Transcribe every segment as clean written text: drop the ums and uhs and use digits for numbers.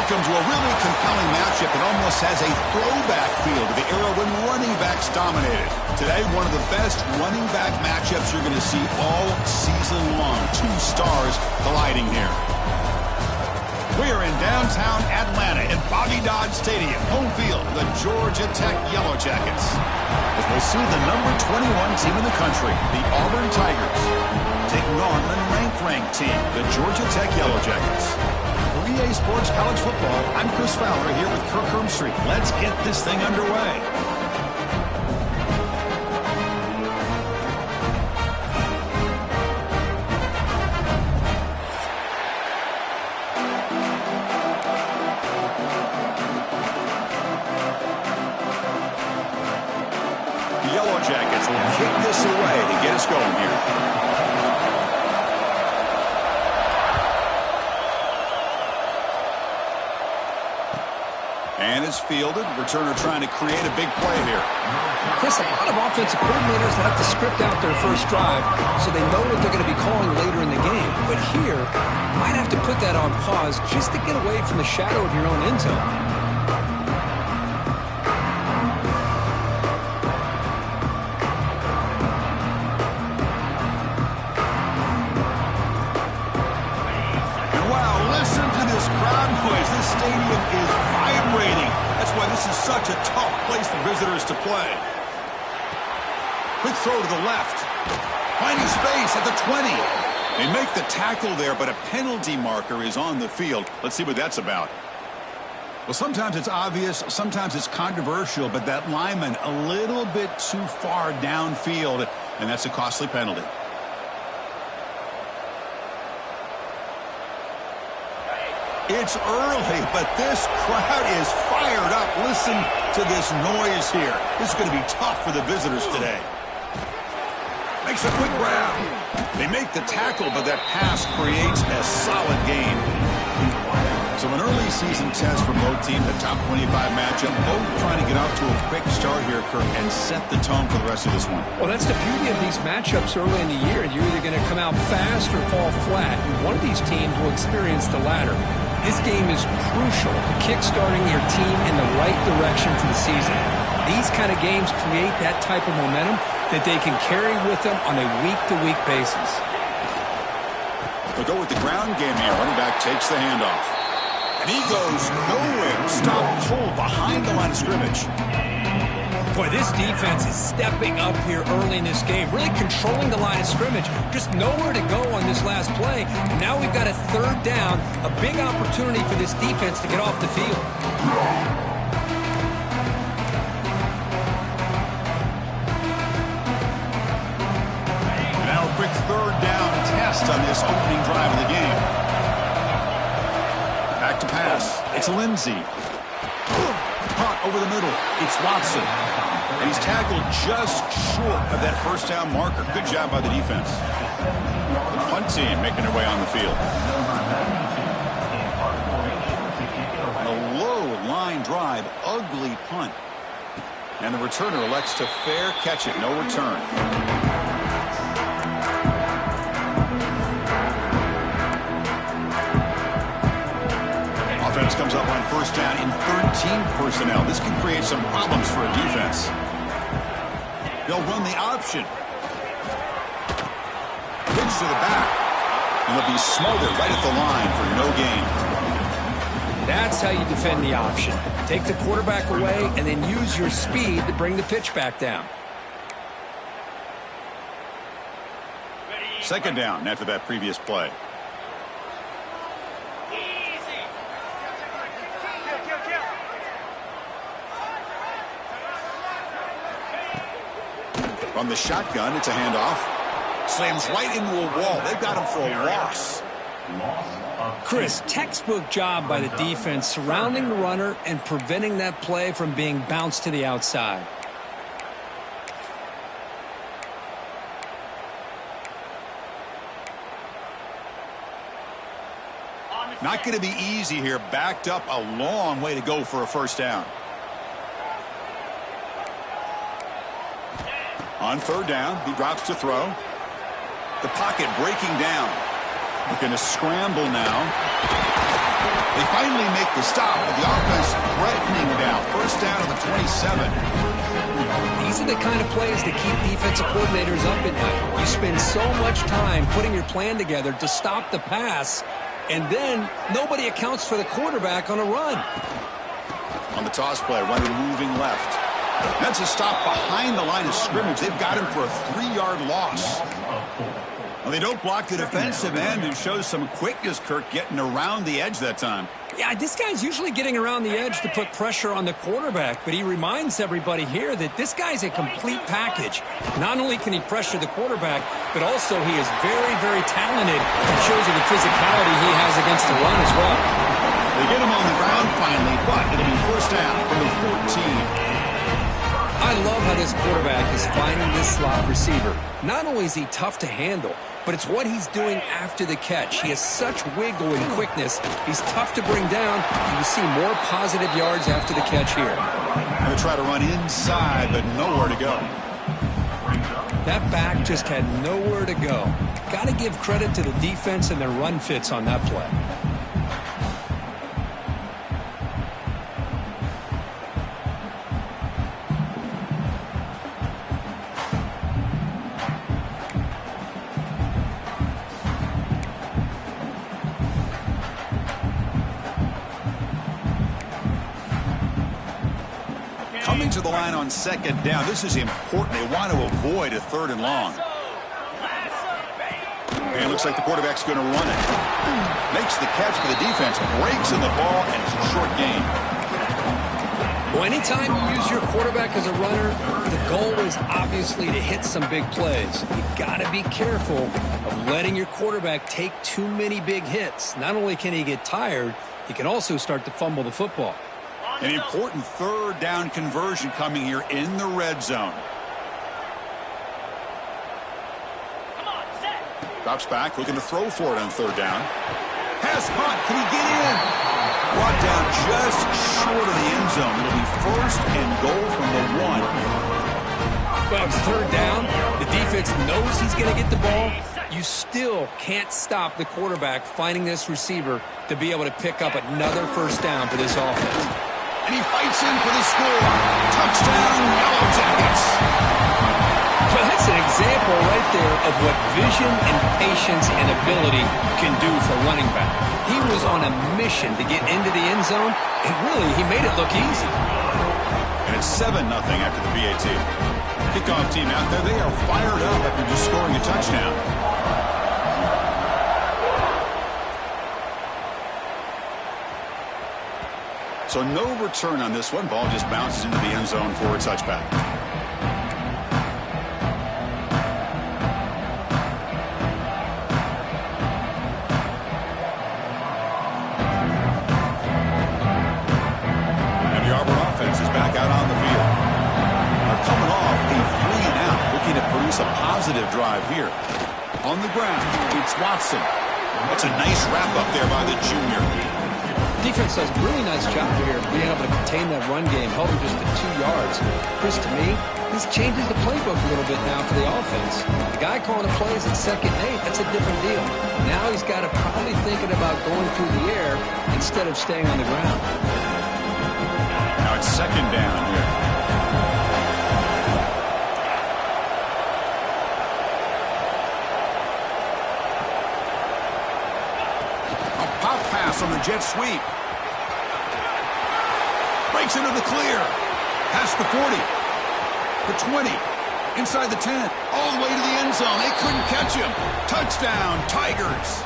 Welcome to a really compelling matchup that almost has a throwback feel to the era when running backs dominated. Today, one of the best running back matchups you're going to see all season long. Two stars colliding here. We are in downtown Atlanta at Bobby Dodd Stadium, home field, the Georgia Tech Yellow Jackets. As we'll see the number 21 team in the country, the Auburn Tigers, taking on the ninth-ranked team, the Georgia Tech Yellow Jackets. For EA Sports College Football, I'm Chris Fowler here with Kirk Herbstreit. Let's get this thing underway. The Yellow Jackets will kick this away to get us going here. And it's fielded. Returner trying to create a big play here. Chris, a lot of offensive coordinators like to script out their first drive so they know what they're going to be calling later in the game. But here, might have to put that on pause just to get away from the shadow of your own end zone. This stadium is vibrating. That's why this is such a tough place for visitors to play. Quick throw to the left. Finding space at the 20. They make the tackle there, but a penalty marker is on the field. Let's see what that's about. Well, sometimes it's obvious, sometimes it's controversial, but that lineman a little bit too far downfield, and that's a costly penalty. It's early, but this crowd is fired up. Listen to this noise here. This is going to be tough for the visitors today. Makes a quick grab. They make the tackle, but that pass creates a solid gain. So an early season test for both teams, a top 25 matchup. Both trying to get off to a quick start here, Kirk, and set the tone for the rest of this one. Well, that's the beauty of these matchups early in the year. You're either going to come out fast or fall flat, and one of these teams will experience the latter. This game is crucial to kick-starting your team in the right direction for the season. These kind of games create that type of momentum that they can carry with them on a week-to-week basis. They'll go with the ground game here. Running back takes the handoff. And he goes nowhere. Stop pull behind the line of scrimmage. Boy, this defense is stepping up here early in this game, really controlling the line of scrimmage. Just nowhere to go on this last play. And now we've got a third down, a big opportunity for this defense to get off the field. Now a quick third down test on this opening drive of the game. Back to pass. It's Lindsey. Caught over the middle. It's Watson. And he's tackled just short of that first down marker. Good job by the defense. The punt team making their way on the field. A low line drive, ugly punt. And the returner elects to fair catch it. No return. Offense comes up on first down in 13 personnel. This can create some problems for a defense. They'll run the option. Pitch to the back. And they'll be smothered right at the line for no gain. That's how you defend the option. Take the quarterback away and then use your speed to bring the pitch back down. Second down after that previous play. From the shotgun, it's a handoff. Slams right into a wall. They've got him for a loss. Chris, textbook job by the defense surrounding the runner and preventing that play from being bounced to the outside. Not going to be easy here. Backed up a long way to go for a first down. On third down, he drops to throw. The pocket breaking down. Looking to scramble now. They finally make the stop, but the offense threatening now. First down to the 27. These are the kind of plays that keep defensive coordinators up at night. You spend so much time putting your plan together to stop the pass, and then nobody accounts for the quarterback on a run. On the toss play, runner moving left. That's a stop behind the line of scrimmage. They've got him for a 3-yard loss. Well, they don't block the defensive end, who shows some quickness, Kirk, getting around the edge that time. Yeah, this guy's usually getting around the edge to put pressure on the quarterback, but he reminds everybody here that this guy's a complete package. Not only can he pressure the quarterback, but also he is very, very talented. It shows you the physicality he has against the run as well. They get him on the ground finally, but it'll be first down from the 14. I love how this quarterback is finding this slot receiver. Not only is he tough to handle, but it's what he's doing after the catch. He has such wiggle and quickness. He's tough to bring down. You will see more positive yards after the catch here. Going to try to run inside, but nowhere to go. That back just had nowhere to go. Got to give credit to the defense and their run fits on that play. Coming to the line on second down. This is important. They want to avoid a 3rd and long. And it looks like the quarterback's going to run it. Makes the catch for the defense. Breaks in the ball, and it's a short gain. Well, anytime you use your quarterback as a runner, the goal is obviously to hit some big plays. You've got to be careful of letting your quarterback take too many big hits. Not only can he get tired, he can also start to fumble the football. An important 3rd down conversion coming here in the red zone. Drops back, looking to throw for it on 3rd down. Pass caught. Can he get in? Brought down just short of the end zone. It'll be 1st and goal from the 1. Well, it's 3rd down. The defense knows he's going to get the ball. You still can't stop the quarterback finding this receiver to be able to pick up another 1st down for this offense. And he fights in for the score. Touchdown, Yellow Jackets. Well, that's an example right there of what vision and patience and ability can do for running back. He was on a mission to get into the end zone, and really, he made it look easy. And it's 7-0 after the BAT. Kickoff team out there, they are fired up after just scoring a touchdown. So no return on this one. Ball just bounces into the end zone for a touchback. And the Auburn offense is back out on the field. Now coming off a 3-and-out, looking to produce a positive drive here. On the ground, it's Watson. That's a nice wrap up there by the junior. Defense does a really nice job here being able to contain that run game, held him just to 2 yards. Chris, to me, this changes the playbook a little bit now for the offense. The guy calling the plays at 2nd and 8, that's a different deal. Now he's got to probably thinking about going through the air instead of staying on the ground. Now it's 2nd down here. A pop pass on the jet sweep. Breaks into the clear. Past the 40. The 20. Inside the 10. All the way to the end zone. They couldn't catch him. Touchdown, Tigers.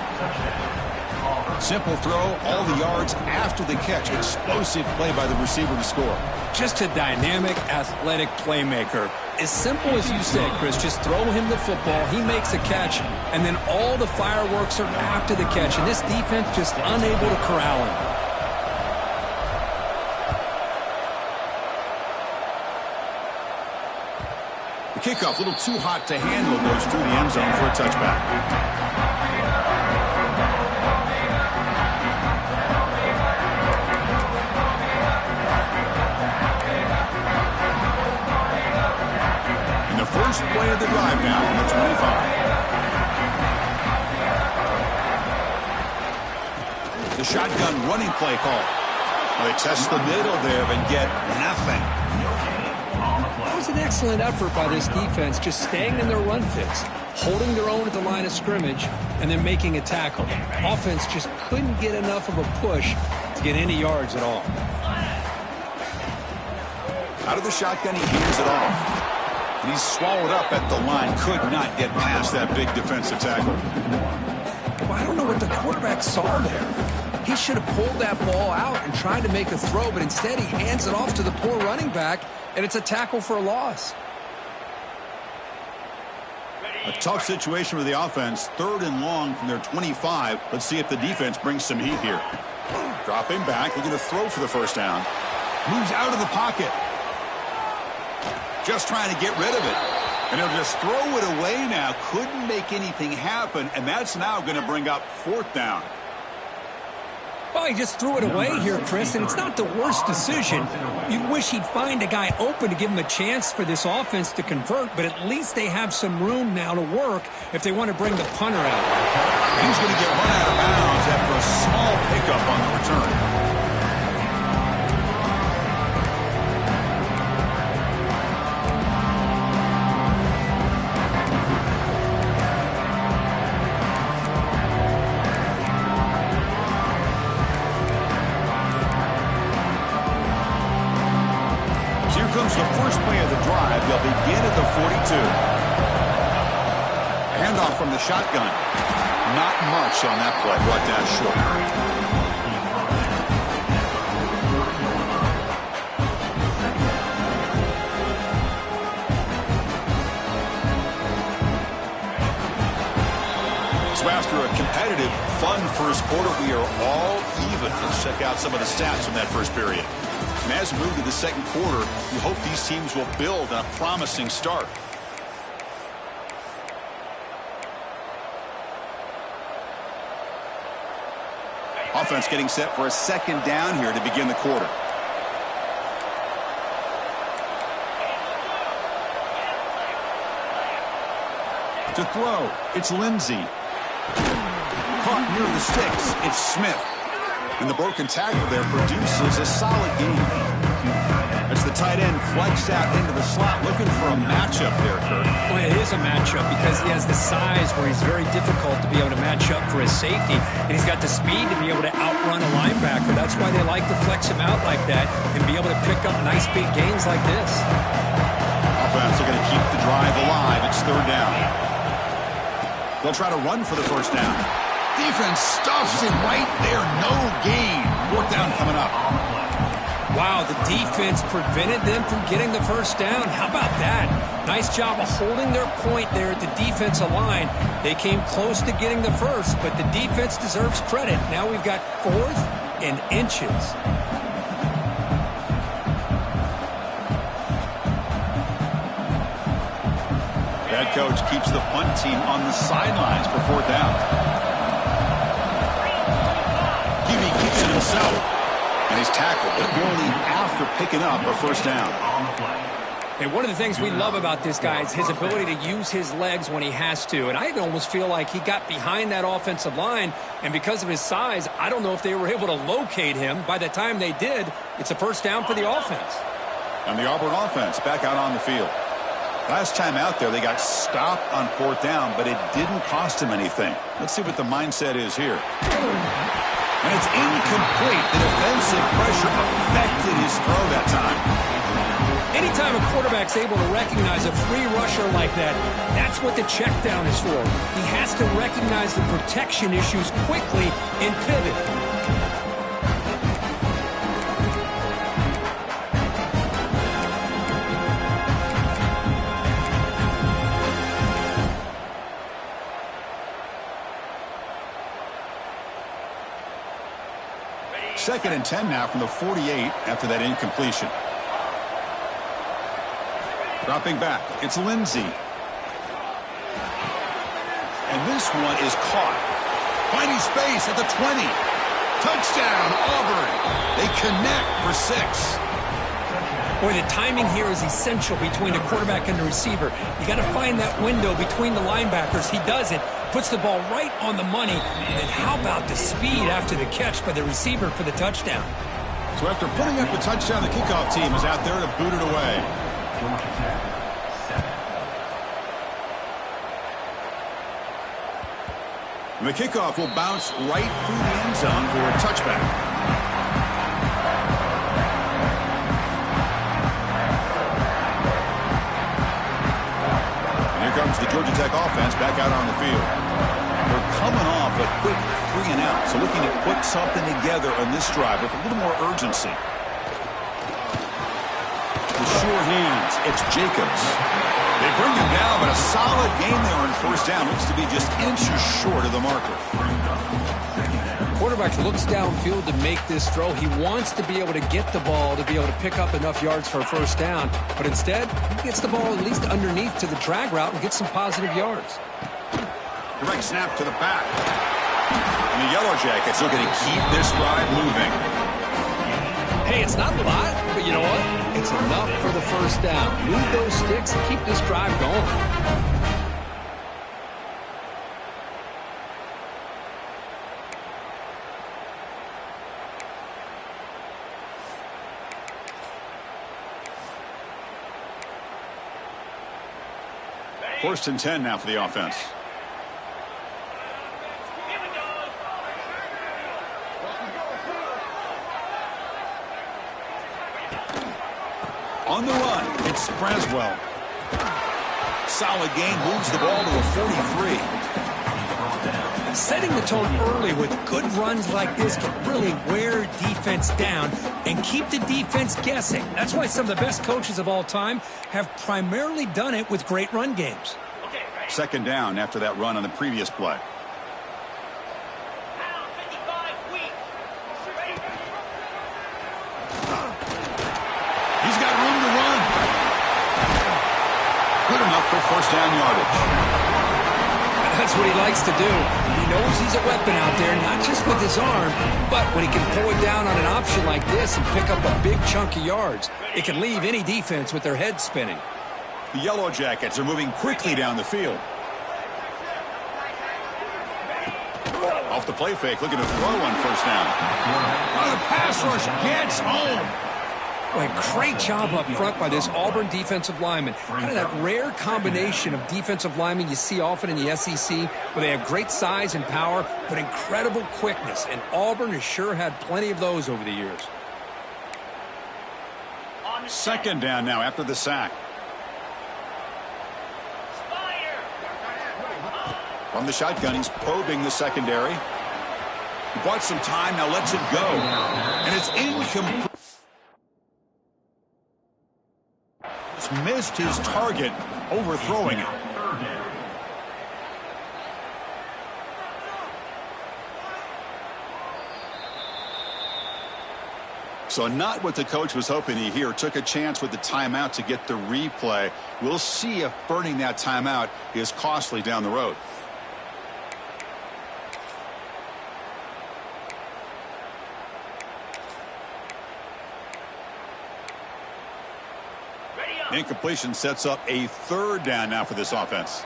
Simple throw, all the yards after the catch. Explosive play by the receiver to score. Just a dynamic, athletic playmaker. As simple as you said, Chris, just throw him the football, he makes a catch, and then all the fireworks are after the catch, and this defense just unable to corral him. The kickoff, a little too hot to handle, goes through the end zone for a touchback. First play of the drive now on the 25. The shotgun running play call. Well, they test the middle there and get nothing. It was an excellent effort by this defense, just staying in their run fits, holding their own at the line of scrimmage, and then making a tackle. Offense just couldn't get enough of a push to get any yards at all. Out of the shotgun, he hands it off. And he's swallowed up at the line. Could not get past that big defensive tackle. Well, I don't know what the quarterback saw there. He should have pulled that ball out and tried to make a throw, but instead he hands it off to the poor running back, and it's a tackle for a loss. A tough situation for the offense. 3rd and long from their 25. Let's see if the defense brings some heat here. Dropping back, looking to throw for the first down. Moves out of the pocket. Just trying to get rid of it. And he'll just throw it away now. Couldn't make anything happen, and that's now going to bring up 4th down. Well, he just threw it away here, Chris, and it's not the worst decision. You wish he'd find a guy open to give him a chance for this offense to convert, but at least they have some room now to work if they want to bring the punter out. He's going to get run out of bounds after a small pickup on the return. Comes the first play of the drive. They'll begin at the 42. Handoff from the shotgun. Not much on that play. Brought down short. So after a competitive, fun first quarter, we are all even. Let's check out some of the stats from that first period. And as we move to the second quarter, we hope these teams will build on a promising start. Offense getting set for a second down here to begin the quarter. To throw, it's Lindsey. Caught near the sticks, it's Smith. And the broken tackle there produces a solid game. As the tight end flexed out into the slot, looking for a matchup there, Kurt. Well, it is a matchup because he has the size where he's very difficult to be able to match up for his safety. And he's got the speed to be able to outrun a linebacker. That's why they like to flex him out like that and be able to pick up nice big gains like this. Offense are going to keep the drive alive. It's 3rd down. They'll try to run for the first down. Defense stuffs it right there. No gain. 4th down coming up. Wow, the defense prevented them from getting the first down. How about that? Nice job of holding their point there at the defensive line. They came close to getting the first, but the defense deserves credit. Now we've got 4th and inches. Head coach keeps the punt team on the sidelines for 4th down. Gibby keeps it himself. And he's tackled, but only after picking up a first down. And one of the things we love about this guy is his ability to use his legs when he has to. And I almost feel like he got behind that offensive line, and because of his size, I don't know if they were able to locate him. By the time they did, it's a first down for the offense. And the Auburn offense back out on the field. Last time out there, they got stopped on 4th down, but it didn't cost him anything. Let's see what the mindset is here. And it's incomplete. The defensive pressure affected his throw that time. Anytime a quarterback's able to recognize a free rusher like that, that's what the check down is for. He has to recognize the protection issues quickly and pivot. Second and 10 now from the 48 after that incompletion. Dropping back, it's Lindsey. And this one is caught. Finding space at the 20. Touchdown, Auburn. They connect for 6. Boy, the timing here is essential between the quarterback and the receiver. You got to find that window between the linebackers. He does it, Puts the ball right on the money. And how about the speed after the catch by the receiver for the touchdown? So after putting up a touchdown, the kickoff team is out there to boot it away. And the kickoff will bounce right through the end zone for a touchback. Here comes the Georgia Tech offense back out on the field. They're coming off a quick 3-and-out, so looking to put something together on this drive with a little more urgency. The sure hands, it's Jacobs. They bring him down, but a solid game there on first down. Looks to be just inches short of the marker. Quarterback looks downfield to make this throw. He wants to be able to get the ball to be able to pick up enough yards for a first down. But instead, he gets the ball at least underneath to the drag route and gets some positive yards. Direct snap to the back. And the Yellow Jackets looking to keep this drive moving. Hey, it's not a lot, but you know what? It's enough for the first down. Move those sticks and keep this drive going. First and 10 now for the offense. On the run, it's Braswell. Solid gain, moves the ball to the 43. Setting the tone early with good runs like this can really wear defense down and keep the defense guessing. That's why some of the best coaches of all time have primarily done it with great run games. Second down after that run on the previous play. He's got room to run. Good enough for first down yardage. That's what he likes to do. He knows he's a weapon out there, not just with his arm, but when he can pull it down on an option like this and pick up a big chunk of yards, it can leave any defense with their head spinning. The Yellow Jackets are moving quickly down the field. Off the play fake, looking to throw on first down. Oh, the pass rush gets home. Boy, great job up front by this Auburn defensive lineman. Kind of that rare combination of defensive linemen you see often in the SEC, where they have great size and power, but incredible quickness. And Auburn has sure had plenty of those over the years. Second down now after the sack. From the shotgun, he's probing the secondary. He bought some time, now lets it go. And it's incomplete. Missed his target, overthrowing it. So not what the coach was hoping to hear. Took a chance with the timeout to get the replay. We'll see if burning that timeout is costly down the road. Incompletion sets up a third down now for this offense.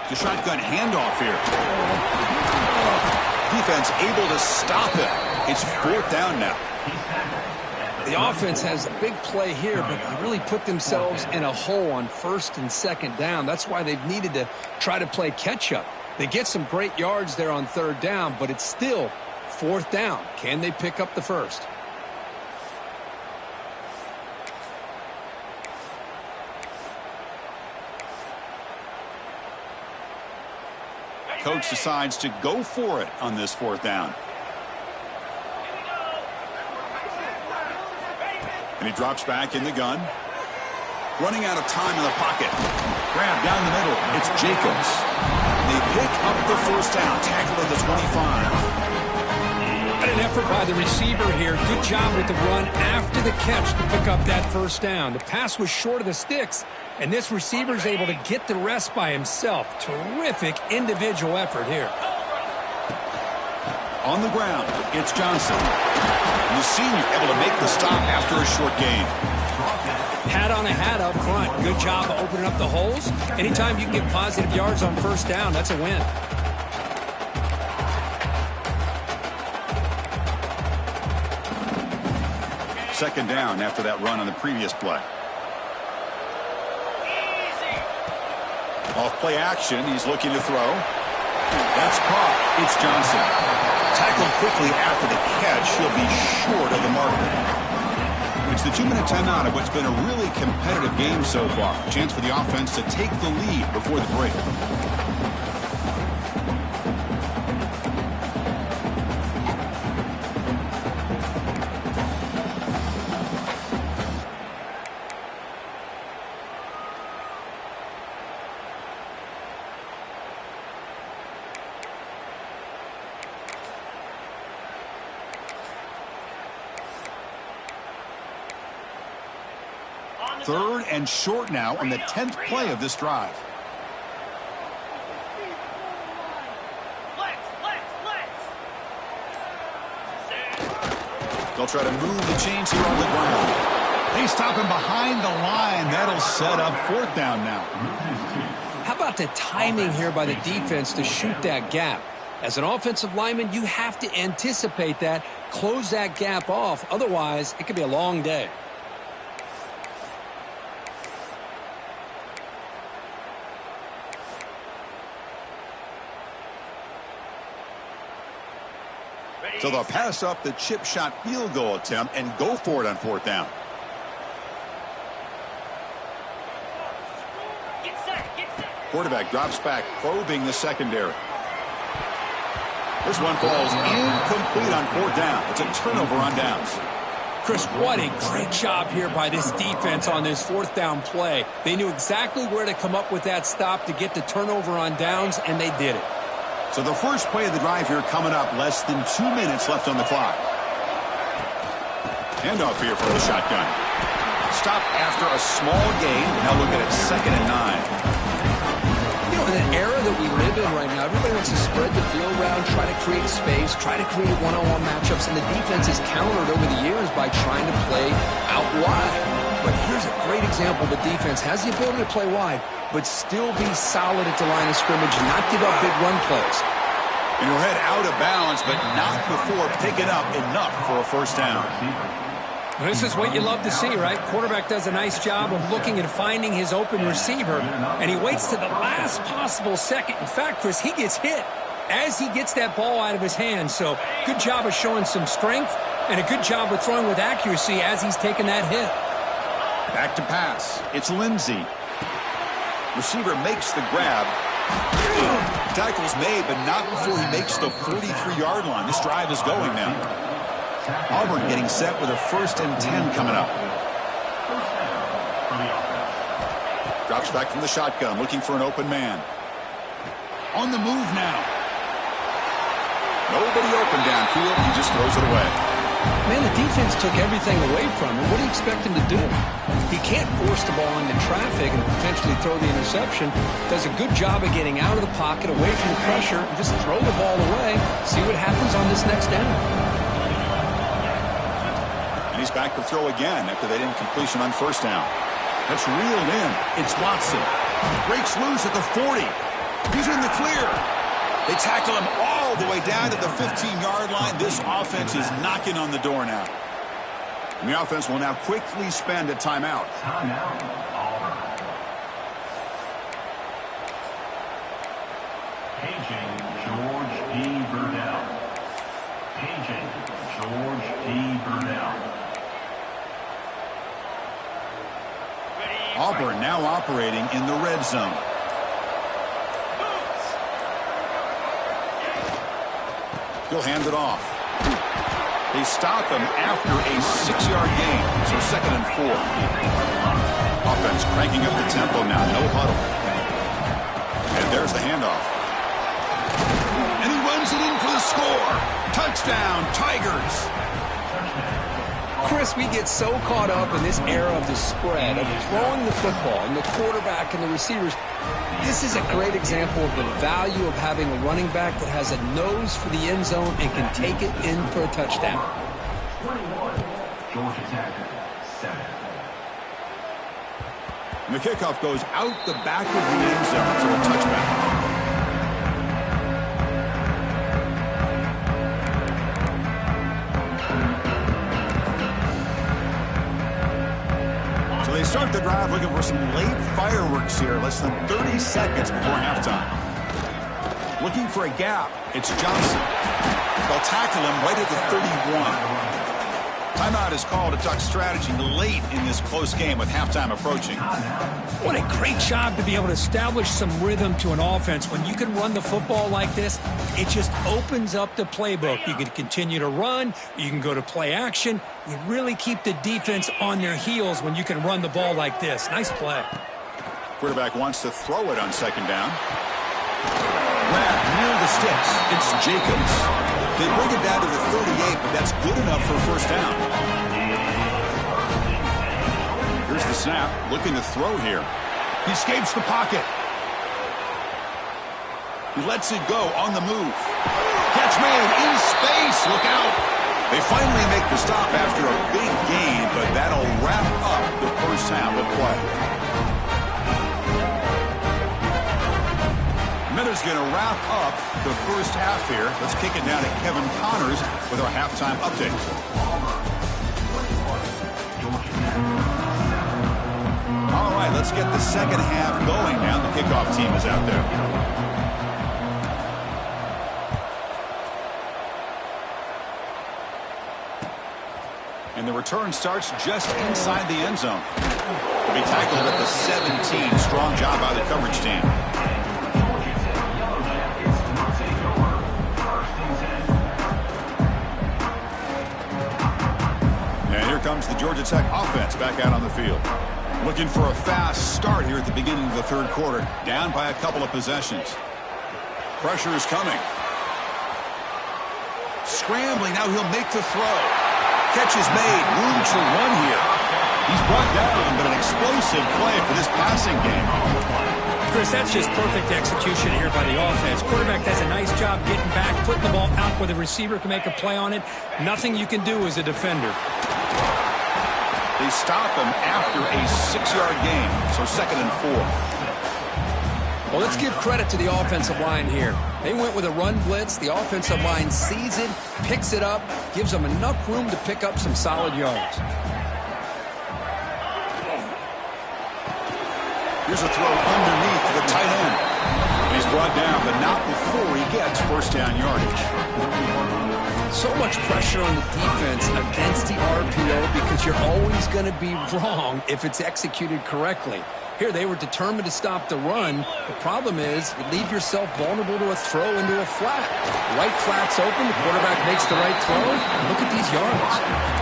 The shotgun handoff here. Defense able to stop it. It's fourth down now. The offense has a big play here, but they really put themselves in a hole on first and second down. That's why they've needed to try to play catch-up. They get some great yards there on third down, but it's still fourth down. Can they pick up the first? Coach decides to go for it on this fourth down. And he drops back in the gun. Running out of time in the pocket. Grab down the middle. It's Jacobs. They pick up the first down. Tackle at the 25. And an effort by the receiver here. Good job with the run after the catch to pick up that first down. The pass was short of the sticks, and this receiver is able to get the rest by himself. Terrific individual effort here. On the ground, it's Johnson. And the senior able to make the stop after a short gain. Hat on a hat up front. Good job of opening up the holes. Anytime you can get positive yards on first down, that's a win. Second down after that run on the previous play. Off play action, he's looking to throw. That's caught. It's Johnson. Tackled quickly after the catch. He'll be short of the marker. It's the 2-minute timeout of what's been a really competitive game so far. Chance for the offense to take the lead before the break. Third and short now on the 10th play of this drive. They'll try to move the chains here on the ground. They stop him behind the line. That'll set up fourth down now. How about the timing here by the defense to shoot that gap? As an offensive lineman, you have to anticipate that, close that gap off. Otherwise, it could be a long day. So they'll pass up the chip shot field goal attempt and go for it on fourth down. Quarterback drops back, probing the secondary. This one falls incomplete on fourth down. It's a turnover on downs. Chris, what a great job here by this defense on this fourth down play. They knew exactly where to come up with that stop to get the turnover on downs, and they did it. So the first play of the drive here coming up, less than 2 minutes left on the clock. Handoff here from the shotgun. Stop after a small gain. Now look at it, 2nd and 9. You know, in an era that we live in right now, everybody wants to spread the field around, try to create space, try to create one-on-one matchups, and the defense has countered over the years by trying to play out wide. But here's a great example. The defense has the ability to play wide, but still be solid at the line of scrimmage and not give up big run plays. And he'll head out of bounds, but not before picking up enough for a first down. Well, this is what you love to see, right? Quarterback does a nice job of looking and finding his open receiver, and he waits to the last possible second. In fact, Chris, he gets hit as he gets that ball out of his hands. So good job of showing some strength and a good job of throwing with accuracy as he's taking that hit. Back to pass. It's Lindsey. Receiver makes the grab. Tackle's made, but not before he makes the 43-yard line. This drive is going now. Auburn getting set with a 1st and 10 coming up. Drops back from the shotgun, looking for an open man. On the move now. Nobody open downfield. He just throws it away. Man, the defense took everything away from him. What do you expect him to do? He can't force the ball into traffic and potentially throw the interception. Does a good job of getting out of the pocket, away from the pressure, and just throw the ball away. See what happens on this next down. And he's back to throw again after that incompletion on first down. That's reeled in. It's Watson. Breaks loose at the 40. He's in the clear. They tackle him all the way down to the 15-yard line. This offense is knocking on the door now. And the offense will now quickly spend a timeout. Paging George D. Burdell. Paging George D. Burdell. Auburn now operating in the red zone. He'll hand it off. They stop him after a 6-yard gain, so 2nd and 4. Offense cranking up the tempo now, no huddle. And there's the handoff. And he runs it in for the score. Touchdown, Tigers. Chris, we get so caught up in this era of the spread, of throwing the football, and the quarterback and the receivers. This is a great example of the value of having a running back that has a nose for the end zone and can take it in for a touchdown. Georgia Tech, 7. And the kickoff goes out the back of the end zone, so a touchback. So they start the drive looking for some late fireworks here, less than 30 seconds before halftime. Looking for a gap, it's Johnson. They'll tackle him right at the 31. Timeout is called to talk strategy late in this close game with halftime approaching. What a great job to be able to establish some rhythm to an offense. When you can run the football like this, it just opens up the playbook. You can continue to run. You can go to play action. You really keep the defense on their heels when you can run the ball like this. Nice play. Quarterback wants to throw it on second down. Wrapped near the sticks. It's Jacobs. They bring it down to the 38, but that's good enough for a first down. Here's the snap. Looking to throw here. He escapes the pocket. He lets it go on the move. Catch made in space. Look out. They finally make the stop after a big gain, but that'll wrap up the first half of play. Miller's going to wrap up the first half here. Let's kick it down to Kevin Connors with our halftime update. All right, let's get the second half going now. The kickoff team is out there. And the return starts just inside the end zone. Will be tackled at the 17. Strong job by the coverage team. Comes the Georgia Tech offense back out on the field. Looking for a fast start here at the beginning of the third quarter. Down by a couple of possessions. Pressure is coming. Scrambling. Now he'll make the throw. Catch is made. Room to run here. He's brought down, but an explosive play for this passing game. Chris, that's just perfect execution here by the offense. Quarterback does a nice job getting back, putting the ball out where the receiver can make a play on it. Nothing you can do as a defender. They stop him after a 6-yard gain, so 2nd and 4. Well, let's give credit to the offensive line here. They went with a run blitz. The offensive line sees it, picks it up, gives them enough room to pick up some solid yards. Here's a throw underneath the tight end. And he's brought down, but not before he gets first down yardage. So much pressure on the defense against the RPO because you're always going to be wrong if it's executed correctly. Here, they were determined to stop the run. The problem is you leave yourself vulnerable to a throw into a flat. The right flat's open. The quarterback makes the right throw. Look at these yards.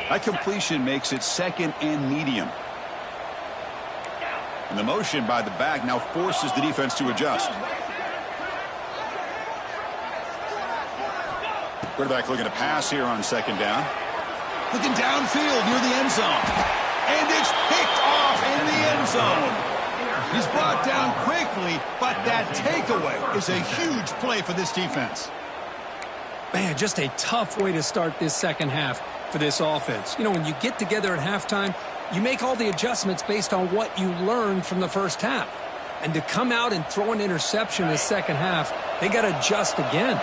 That completion makes it 2nd and medium. And the motion by the back now forces the defense to adjust. Quarterback looking to pass here on 2nd down. Looking downfield near the end zone. And it's picked off in the end zone. He's brought down quickly, but that takeaway is a huge play for this defense. Man, just a tough way to start this second half for this offense. You know, when you get together at halftime, you make all the adjustments based on what you learned from the first half. And to come out and throw an interception in the second half, they got to adjust again.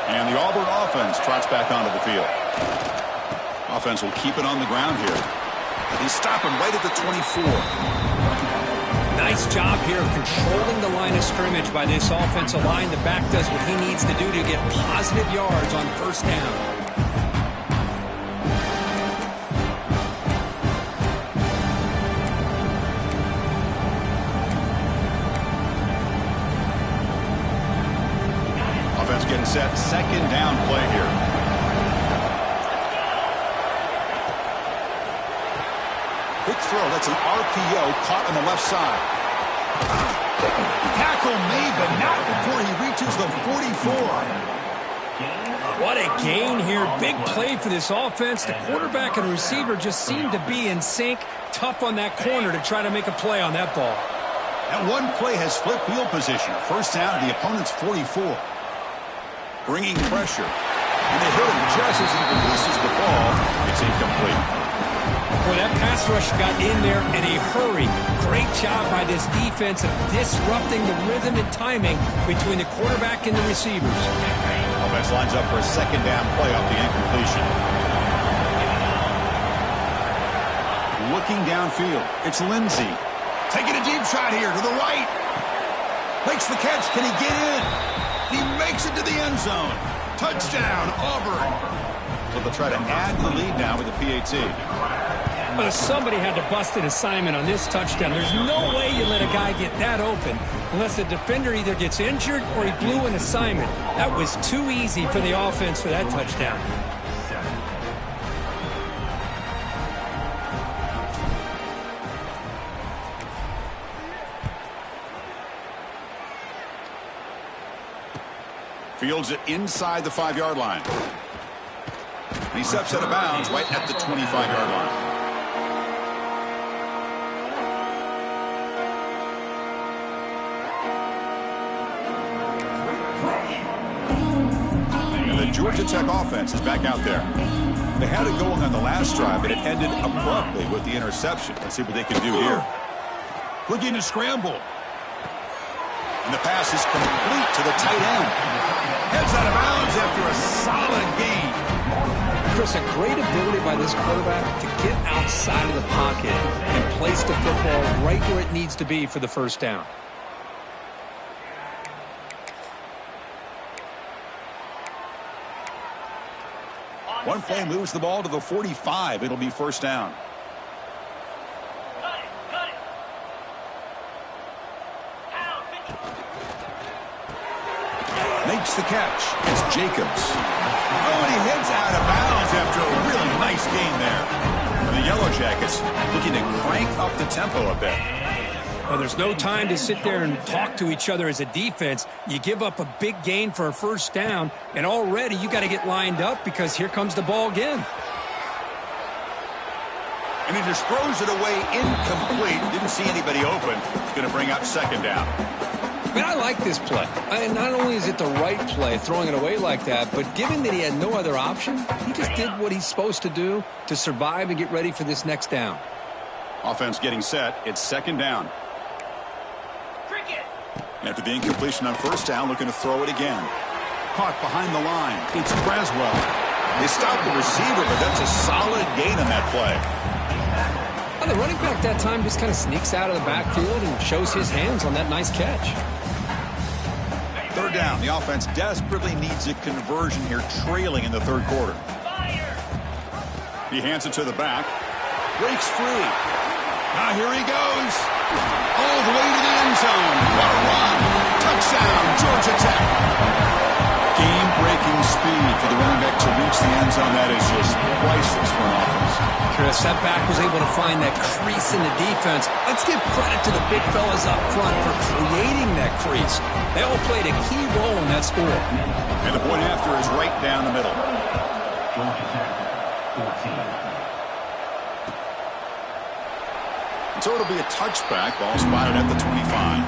And the Auburn offense trots back onto the field. Offense will keep it on the ground here. They stop him right at the 24. Nice job here of controlling the line of scrimmage by this offensive line. The back does what he needs to do to get positive yards on first down. Offense getting set. 2nd down play here. Quick throw. That's an RPO caught on the left side. Tackle made, but not before he reaches the 44. What a gain here. Big play for this offense. The quarterback and receiver just seem to be in sync. Tough on that corner to try to make a play on that ball. That one play has flipped field position. First down at the opponent's 44. Bringing pressure. And they hit him just as he releases the ball. It's incomplete. Well, that pass rush got in there in a hurry. Great job by this defense of disrupting the rhythm and timing between the quarterback and the receivers. Offense lines up for a second down play off the incompletion. Looking downfield, it's Lindsey. Taking a deep shot here to the right. Makes the catch. Can he get in? He makes it to the end zone. Touchdown, Auburn. So they'll try to add the lead now with the PAT. Well, somebody had to bust an assignment on this touchdown. There's no way you let a guy get that open unless the defender either gets injured or he blew an assignment. That was too easy for the offense for that touchdown. Fields it inside the 5-yard line. He steps out of bounds right at the 25-yard line. And the Georgia Tech offense is back out there. They had it going on the last drive, but it ended abruptly with the interception. Let's see what they can do here. Looking to scramble. And the pass is complete to the tight end. Heads out of bounds after a solid gain. Chris, a great ability by this quarterback to get outside of the pocket and place the football right where it needs to be for the first down. One play moves the ball to the 45. It'll be first down. Makes the catch. It's Jacobs. Oh, and he heads out of bounds after a really nice game there. And the Yellow Jackets looking to crank up the tempo a bit. Well, there's no time to sit there and talk to each other as a defense. You give up a big gain for a first down, and already you got to get lined up because here comes the ball again. And he just throws it away incomplete. Didn't see anybody open. It's going to bring up second down. I mean, I like this play. Not only is it the right play, throwing it away like that, but given that he had no other option, he just did what he's supposed to do to survive and get ready for this next down. Offense getting set. It's second down. After the incompletion on first down, looking to throw it again. Caught behind the line. It's Braswell. They stopped the receiver, but that's a solid gain on that play. Well, the running back that time just kind of sneaks out of the backfield and shows his hands on that nice catch. Third down. The offense desperately needs a conversion here, trailing in the third quarter. He hands it to the back. Breaks free. Now here he goes. All the way to the end zone. What a run. Touchdown, Georgia Tech. Game-breaking speed for the running back to reach the end zone. That is just priceless for an offense. Chris, that back was able to find that crease in the defense. Let's give credit to the big fellas up front for creating that crease. They all played a key role in that score. And the point after is right down the middle. Georgia Tech, 14. So it'll be a touchback. Ball spotted at the 25.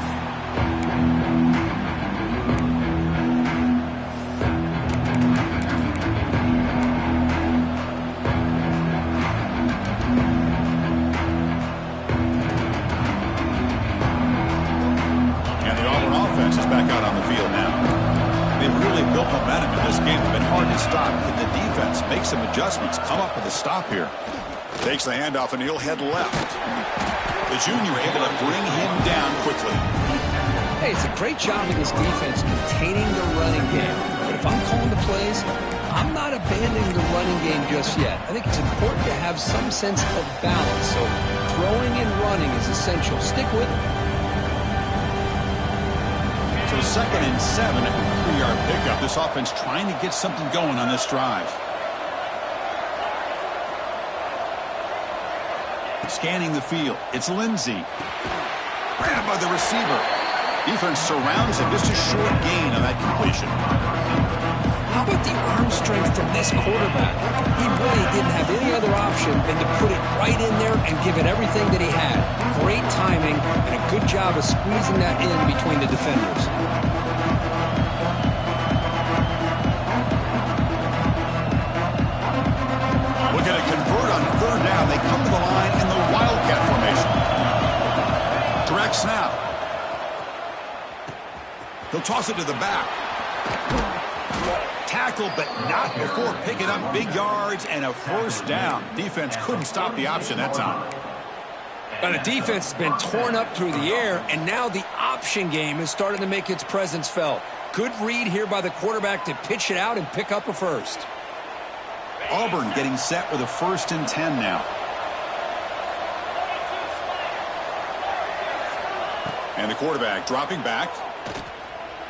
And the Auburn offense is back out on the field now. They've really built momentum in this game. It's been hard to stop. Can the defense make some adjustments? Come up with a stop here. Takes the handoff and he'll head left. The junior able to bring him down quickly. Hey, it's a great job of this defense containing the running game. But if I'm calling the plays, I'm not abandoning the running game just yet. I think it's important to have some sense of balance. So throwing and running is essential. Stick with it. So second and 7 at the 3-yard pickup. This offense trying to get something going on this drive. Scanning the field. It's Lindsey. Grabbed by the receiver. Defense surrounds him. Just a short gain on that completion. How about this quarterback. He really didn't have any other option than to put it right in there and give it everything that he had. Great timing and a good job of squeezing that in between the defenders. Looking to convert on third down. They come to the line in the Wildcat formation. Direct snap. He'll toss it to the back. Tackle, but not before picking up big yards and a first down. Defense couldn't stop the option that time. Now the defense has been torn up through the air, and now the option game is starting to make its presence felt. Good read here by the quarterback to pitch it out and pick up a first. Auburn getting set with a 1st and 10 now. And the quarterback dropping back.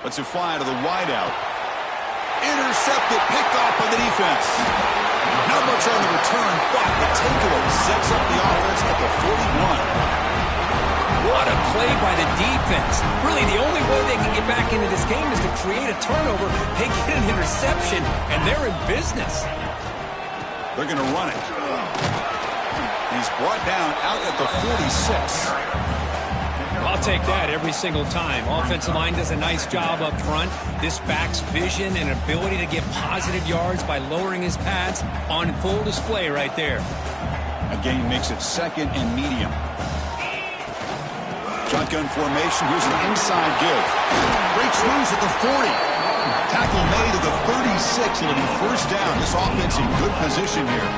Lets it fly to the wideout. Intercepted, picked off by the defense. Not much on the return, but the takeaway sets up the offense at the 41. What a play by the defense. Really, the only way they can get back into this game is to create a turnover. They get an interception, and they're in business. They're going to run it. He's brought down out at the 46. I'll take that every single time. Offensive line does a nice job up front. This back's vision and ability to get positive yards by lowering his pads on full display right there. Again, makes it 2nd and medium. Shotgun formation. Here's an inside give. Breaks loose at the 40. Tackle made at the 36. It'll be first down. This offense in good position here.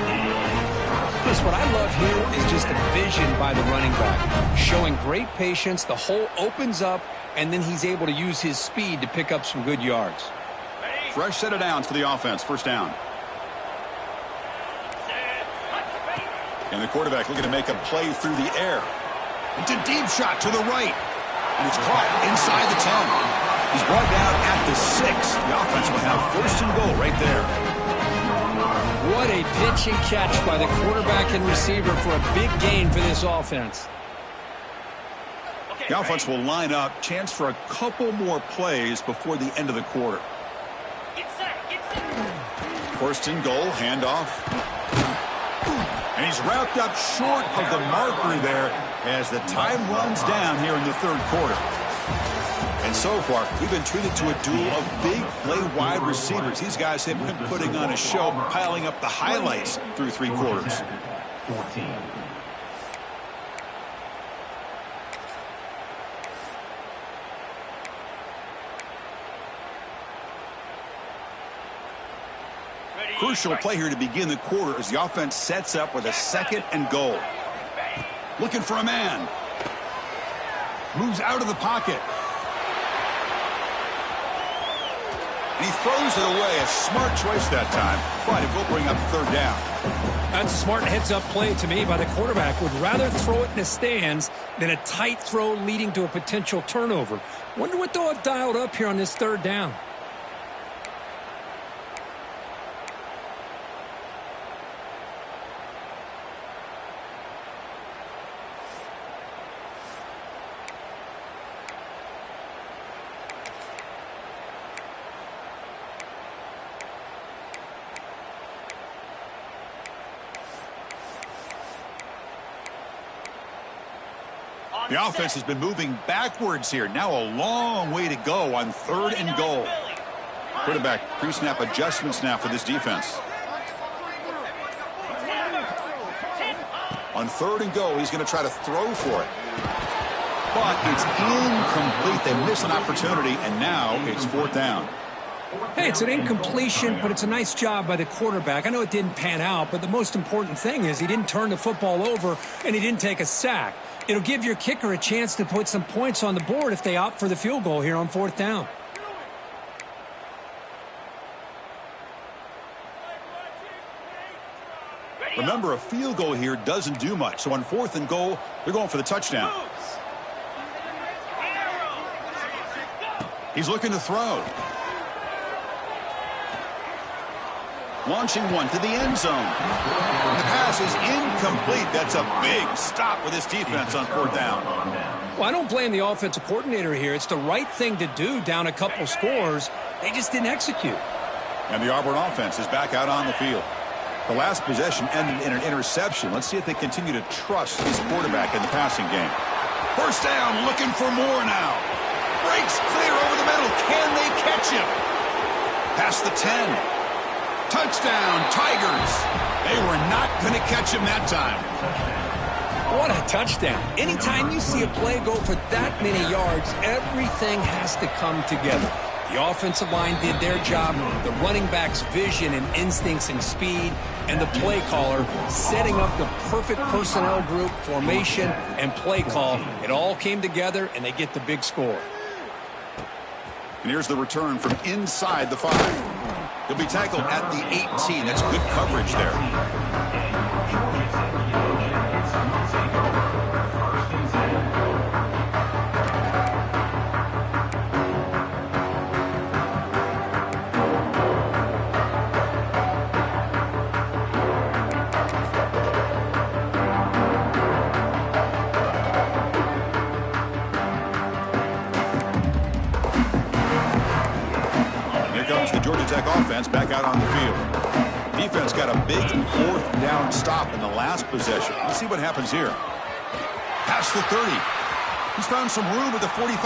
What I love here is just the vision by the running back. Showing great patience. The hole opens up, and then he's able to use his speed to pick up some good yards. Fresh set of downs for the offense. First down. And the quarterback looking to make a play through the air. It's a deep shot to the right. And it's caught inside the 10. He's brought down at the 6. The offense will have 1st and goal right there. What a pitch and catch by the quarterback and receiver for a big gain for this offense. The offense will line up. Chance for a couple more plays before the end of the quarter. 1st and goal, handoff. And he's wrapped up short of the marker there as the time runs down here in the 3rd quarter. And so far, we've been treated to a duel of big play wide receivers. These guys have been putting on a show, piling up the highlights through 3 quarters. 14. Crucial play here to begin the quarter as the offense sets up with a 2nd and goal. Looking for a man. Moves out of the pocket. And he throws it away. A smart choice that time, but it will bring up 3rd down. That's a smart heads-up play to me by the quarterback. Would rather throw it in the stands than a tight throw leading to a potential turnover. Wonder what they'll have dialed up here on this 3rd down. The offense has been moving backwards here. Now a long way to go on 3rd and goal. Quarterback pre-snap adjustments now for this defense. On 3rd and goal, he's going to try to throw for it. But it's incomplete. They miss an opportunity, and now it's 4th down. Hey, it's an incompletion, but it's a nice job by the quarterback. I know it didn't pan out, but the most important thing is he didn't turn the football over and he didn't take a sack. It'll give your kicker a chance to put some points on the board if they opt for the field goal here on 4th down. Remember, a field goal here doesn't do much. So on 4th and goal, they're going for the touchdown. He's looking to throw. Launching one to the end zone. The pass is incomplete. That's a big stop with this defense on 4th down. Well, I don't blame the offensive coordinator here. It's the right thing to do down a couple scores. They just didn't execute. And the Auburn offense is back out on the field. The last possession ended in an interception. Let's see if they continue to trust his quarterback in the passing game. First down, looking for more now. Breaks clear over the middle. Can they catch him? Past the 10. Touchdown, Tigers. They were not going to catch him that time. What a touchdown. Anytime you see a play go for that many yards, everything has to come together. The offensive line did their job, the running back's vision and instincts and speed, and the play caller setting up the perfect personnel group, formation, and play call. It all came together, and they get the big score. And here's the return from inside the 5. He'll be tackled at the 18. That's good coverage there. Georgia Tech offense back out on the field. Defense got a big 4th down stop in the last possession. Let's see what happens here. Past the 30. He's found some room at the 45.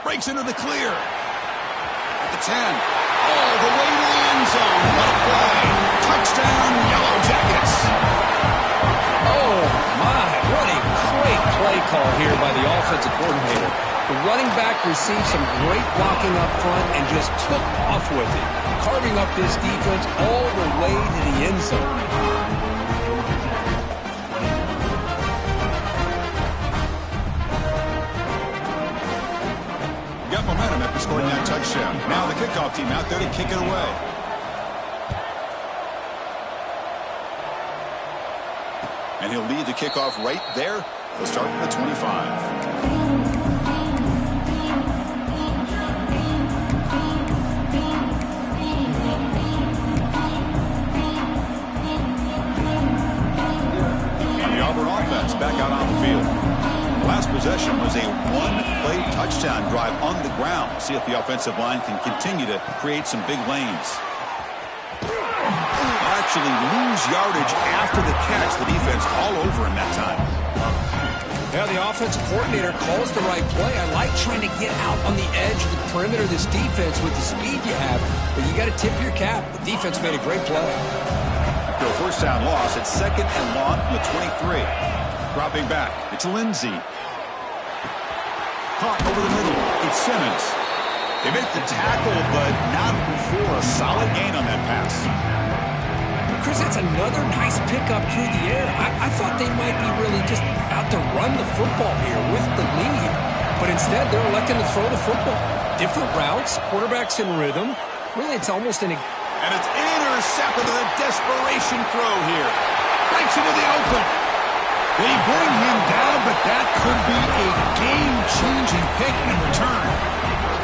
Breaks into the clear. At the 10. All the way to the end zone. What a play. Touchdown, Yellow Jackets. Oh, my. What a great play call here by the offensive coordinator. The running back received some great blocking up front and just took off with it, carving up this defense all the way to the end zone. Got momentum after scoring that touchdown. Now the kickoff team out there to kick it away. And he'll lead the kickoff right there. He'll start from the 25. Back out on the field. Last possession was a one-play touchdown drive on the ground. See if the offensive line can continue to create some big lanes. Actually lose yardage after the catch. The defense all over him that time. Yeah, the offensive coordinator calls the right play. I like trying to get out on the edge of the perimeter of this defense with the speed you have, but you got to tip your cap. The defense made a great play. After a first down loss, it's 2nd and long from the 23. Dropping back, it's Lindsey. Caught over the middle, it's Simmons. They make the tackle, but not for a solid gain on that pass. Chris, that's another nice pickup through the air. I thought they might be really just out to run the football here with the lead, but instead they're electing to throw the football. Different routes, quarterbacks in rhythm. Really, it's almost an... And it's intercepted with a desperation throw here. Breaks into the open. They bring him down, but that could be a game-changing pick in return.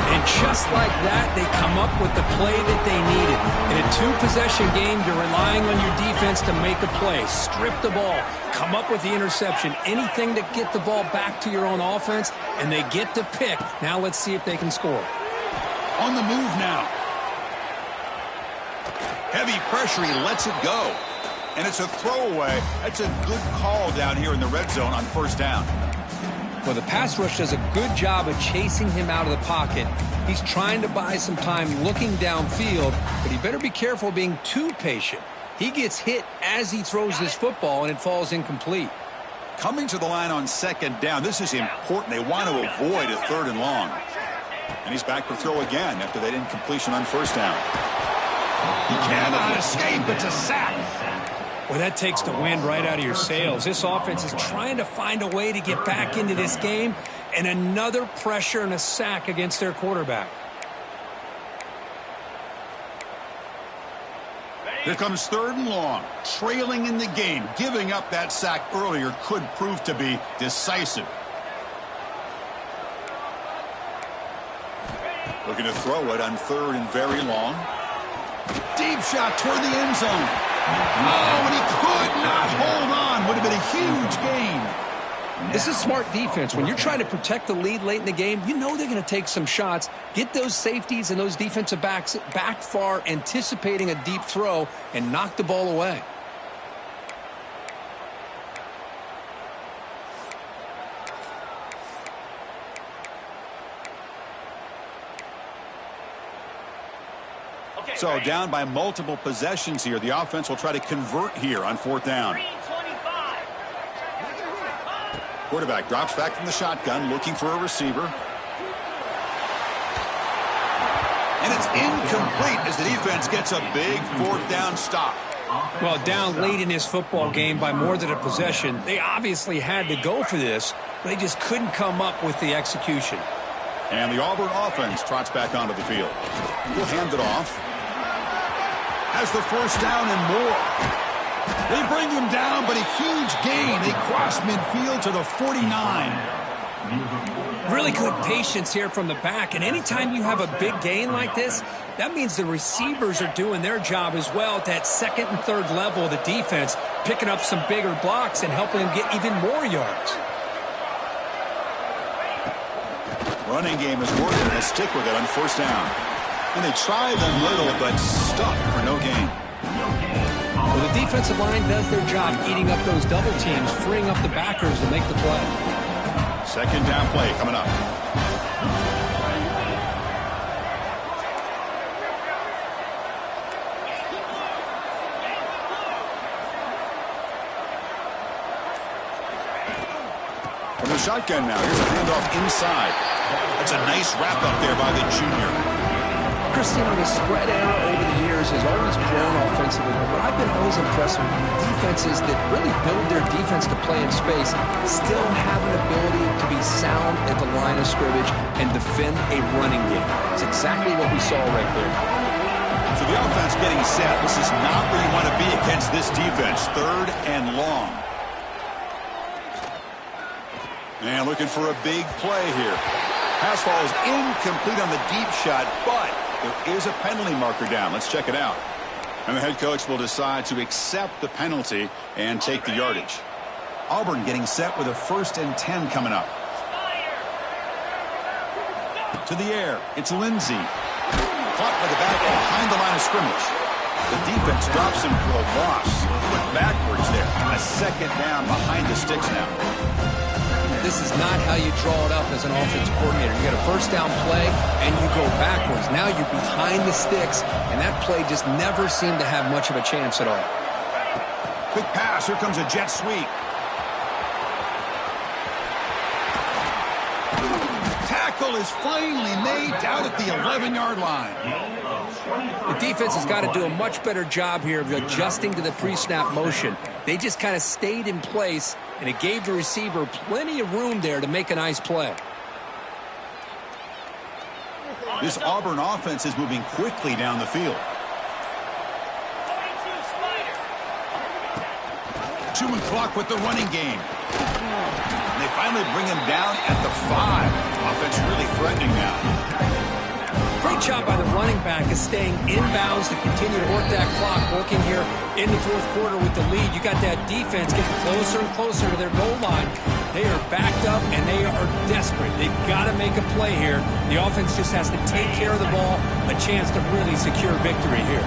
And just like that, they come up with the play that they needed. In a 2-possession game, you're relying on your defense to make a play. Strip the ball, come up with the interception, anything to get the ball back to your own offense, and they get to pick. Now let's see if they can score. On the move now. Heavy pressure, he lets it go. And it's a throwaway. That's a good call down here in the red zone on first down. Well, the pass rush does a good job of chasing him out of the pocket. He's trying to buy some time looking downfield, but he better be careful being too patient. He gets hit as he throws this football, and it falls incomplete. Coming to the line on 2nd down, this is important. They want to avoid a 3rd and long. And he's back to throw again after that incompletion on first down. He cannot escape. It's a sack. Well, that takes the wind right out of your sails. This offense is trying to find a way to get back into this game, and another pressure and a sack against their quarterback. Here comes 3rd and long. Trailing in the game. Giving up that sack earlier could prove to be decisive. Looking to throw it on 3rd and very long. Deep shot toward the end zone. Oh, and he could not hold on. Would have been a huge gain. This is smart defense. When you're trying to protect the lead late in the game, you know they're going to take some shots, get those safeties and those defensive backs back far, anticipating a deep throw, and knock the ball away. So down by multiple possessions here. The offense will try to convert here on 4th down. Quarterback drops back from the shotgun, looking for a receiver. And it's incomplete as the defense gets a big 4th down stop. Well, down late in this football game by more than a possession, they obviously had to go for this, but they just couldn't come up with the execution. And the Auburn offense trots back onto the field. We'll hand it off. Has the 1st down and more. They bring him down, but a huge gain. They cross midfield to the 49. Really good patience here from the back, and anytime you have a big gain like this, that means the receivers are doing their job as well at that 2nd and 3rd level of the defense, picking up some bigger blocks and helping them get even more yards. Running game is working. They'll stick with it on 1st down. And they tried a little, but stuck for no gain. Well, the defensive line does their job eating up those double teams, freeing up the backers to make the play. 2nd down play coming up. From the shotgun now, here's a handoff inside. That's a nice wrap up there by the junior. Christian, the spread era over the years has always grown offensively, but I've been always impressed with defenses that really build their defense to play in space, still have an ability to be sound at the line of scrimmage and defend a running game. It's exactly what we saw right there. So the offense getting set. This is not where you want to be against this defense. 3rd and long. And looking for a big play here. Pass ball is incomplete on the deep shot, but there is a penalty marker down. Let's check it out. And the head coach will decide to accept the penalty and take the yardage. Auburn getting set with a 1st and 10 coming up. To the air. It's Lindsey. Caught by the back behind the line of scrimmage. The defense drops him for a loss. Went backwards there. A 2nd down behind the sticks now. This is not how you draw it up as an offensive coordinator. You got a 1st down play, and you go backwards. Now you're behind the sticks, and that play just never seemed to have much of a chance at all. Quick pass. Here comes a jet sweep. Tackle is finally made down at the 11-yard line. The defense has got to do a much better job here of adjusting to the pre-snap motion. They just kind of stayed in place, and it gave the receiver plenty of room there to make a nice play. This Auburn offense is moving quickly down the field. 2 and clock with the running game. And they finally bring him down at the 5. Offense really threatening now. Great job by the running back of staying inbounds to continue to work that clock, working here in the 4th quarter with the lead. You got that defense getting closer and closer to their goal line. They are backed up, and they are desperate. They've got to make a play here. The offense just has to take care of the ball, a chance to really secure victory here.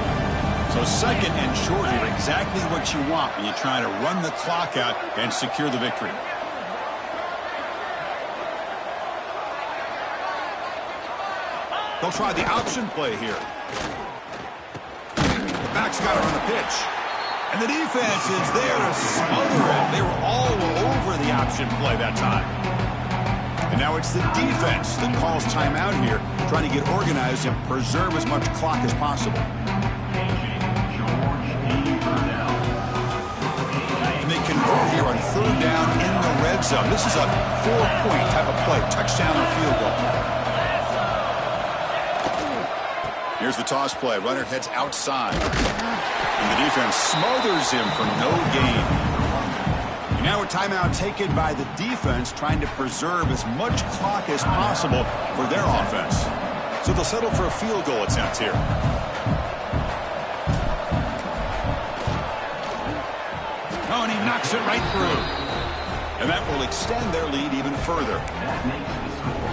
So 2nd and short here, exactly what you want when you're trying to run the clock out and secure the victory. They'll try the option play here. Back's got it on the pitch. And the defense is there to smother it. They were all over the option play that time. And now it's the defense that calls timeout here, trying to get organized and preserve as much clock as possible. And they convert here on 3rd down in the red zone. This is a 4-point type of play, touchdown or field goal. Here's the toss play. Runner heads outside. And the defense smothers him for no gain. And now a timeout taken by the defense, trying to preserve as much clock as possible for their offense. So they'll settle for a field goal attempt here. Oh, and he knocks it right through. And that will extend their lead even further.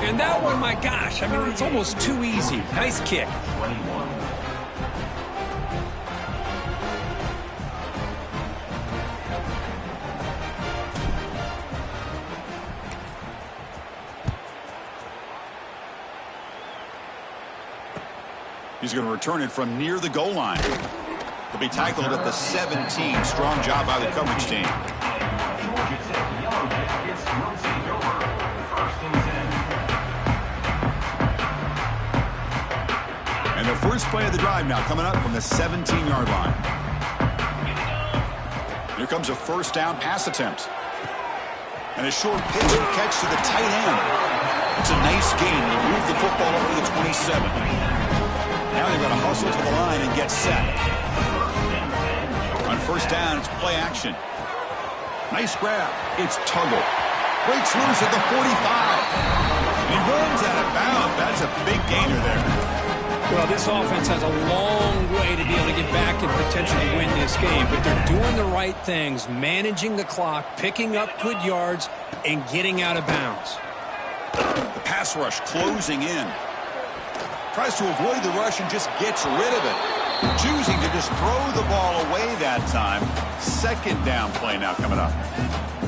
And that one, my gosh, I mean, it's almost too easy. Nice kick. 21. He's going to return it from near the goal line. He'll be tackled at the 17. Strong job by the coverage team. Georgia Tech Yellow Jackets rotate over. 1st and 10. And the first play of the drive now coming up from the 17-yard line. Here comes a first down pass attempt. And a short pitch and catch to the tight end. It's a nice gain. They move the football over to the 27. Now they've got to hustle to the line and get set. On first down, it's play action. Nice grab. It's Tuggle. Breaks loose at the 45. And he runs out of bounds. That's a big gainer there. Well, this offense has a long way to be able to get back and potentially win this game. But they're doing the right things, managing the clock, picking up good yards, and getting out of bounds. The pass rush closing in. Tries to avoid the rush and just gets rid of it. Choosing to just throw the ball away that time. Second down play now coming up.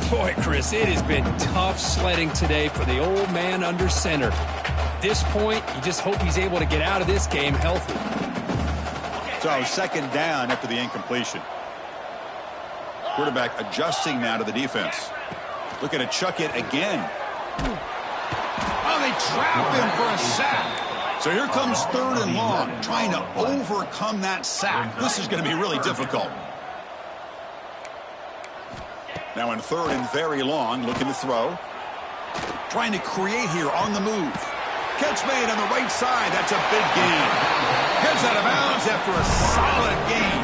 Boy, Chris, it has been tough sledding today for the old man under center. At this point, you just hope he's able to get out of this game healthy. So second down after the incompletion. Quarterback adjusting now to the defense. Looking to chuck it again. Oh, they trap him for a sack. So here comes 3rd and long, trying to overcome that sack. This is going to be really difficult. Now in 3rd and very long, looking to throw. Trying to create here on the move. Catch made on the right side. That's a big gain. Gets out of bounds after a solid gain.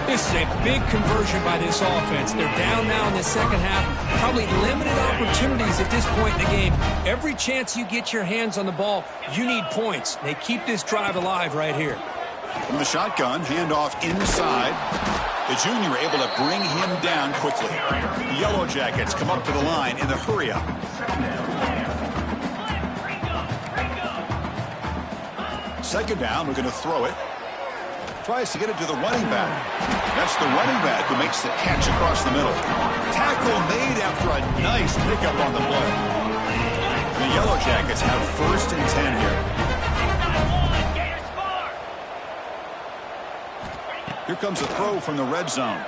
This is a big conversion by this offense. They're down now in the second half. Probably limited opportunities at this point in the game. Every chance you get your hands on the ball, you need points. They keep this drive alive right here. From the shotgun, handoff inside. The junior able to bring him down quickly. The Yellow Jackets come up to the line in the hurry-up. Second down, we're going to throw it. Tries to get it to the running back. That's the running back who makes the catch across the middle. Tackle made after a nice pickup on the play. The Yellow Jackets have 1st and 10 here. Here comes a throw from the red zone.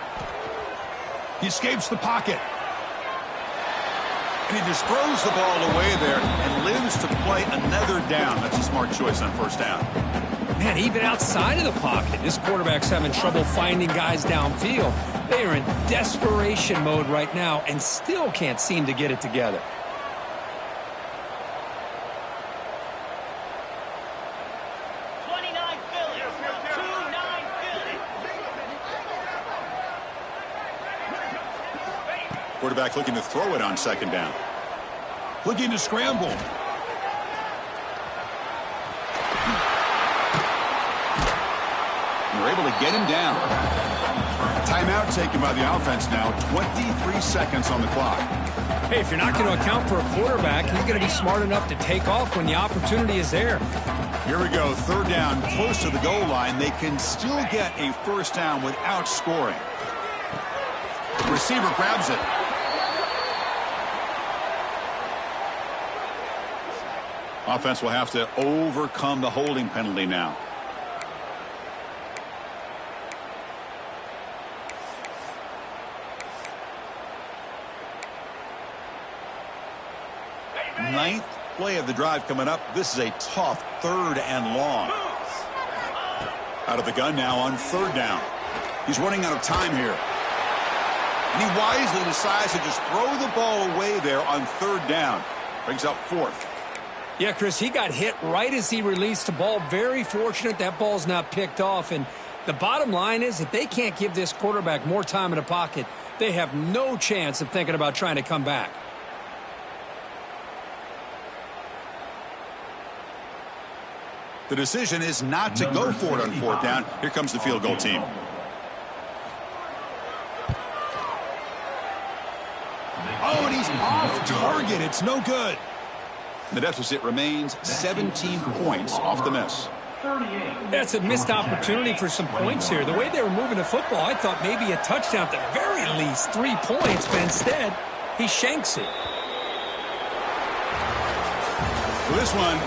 He escapes the pocket. And he just throws the ball away there and lives to play another down. That's a smart choice on first down. Man, even outside of the pocket, this quarterback's having trouble finding guys downfield. They are in desperation mode right now and still can't seem to get it together. Quarterback looking to throw it on second down. Looking to scramble. They're able to get him down. Timeout taken by the offense now. 23 seconds on the clock. Hey, if you're not going to account for a quarterback, he's going to be smart enough to take off when the opportunity is there. Here we go. 3rd down, close to the goal line. They can still get a first down without scoring. The receiver grabs it. Offense will have to overcome the holding penalty now. Ninth play of the drive coming up. This is a tough 3rd and long. Out of the gun now on 3rd down. He's running out of time here. And he wisely decides to just throw the ball away there on 3rd down. Brings up 4th. Yeah, Chris, he got hit right as he released the ball. Very fortunate that ball's not picked off. And the bottom line is that they can't give this quarterback more time in the pocket. They have no chance of thinking about trying to come back. The decision is not to go for it on 4th down. Here comes the field goal team. Oh, and he's off target. It's no good. The deficit remains 17 points off the miss. 38. That's a missed opportunity for some points here. The way they were moving the football, I thought maybe a touchdown, at the very least 3 points, but instead, he shanks it. Well, this one,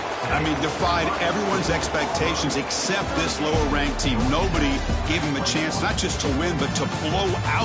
defied everyone's expectations except this lower-ranked team. Nobody gave him a chance not just to win, but to blow out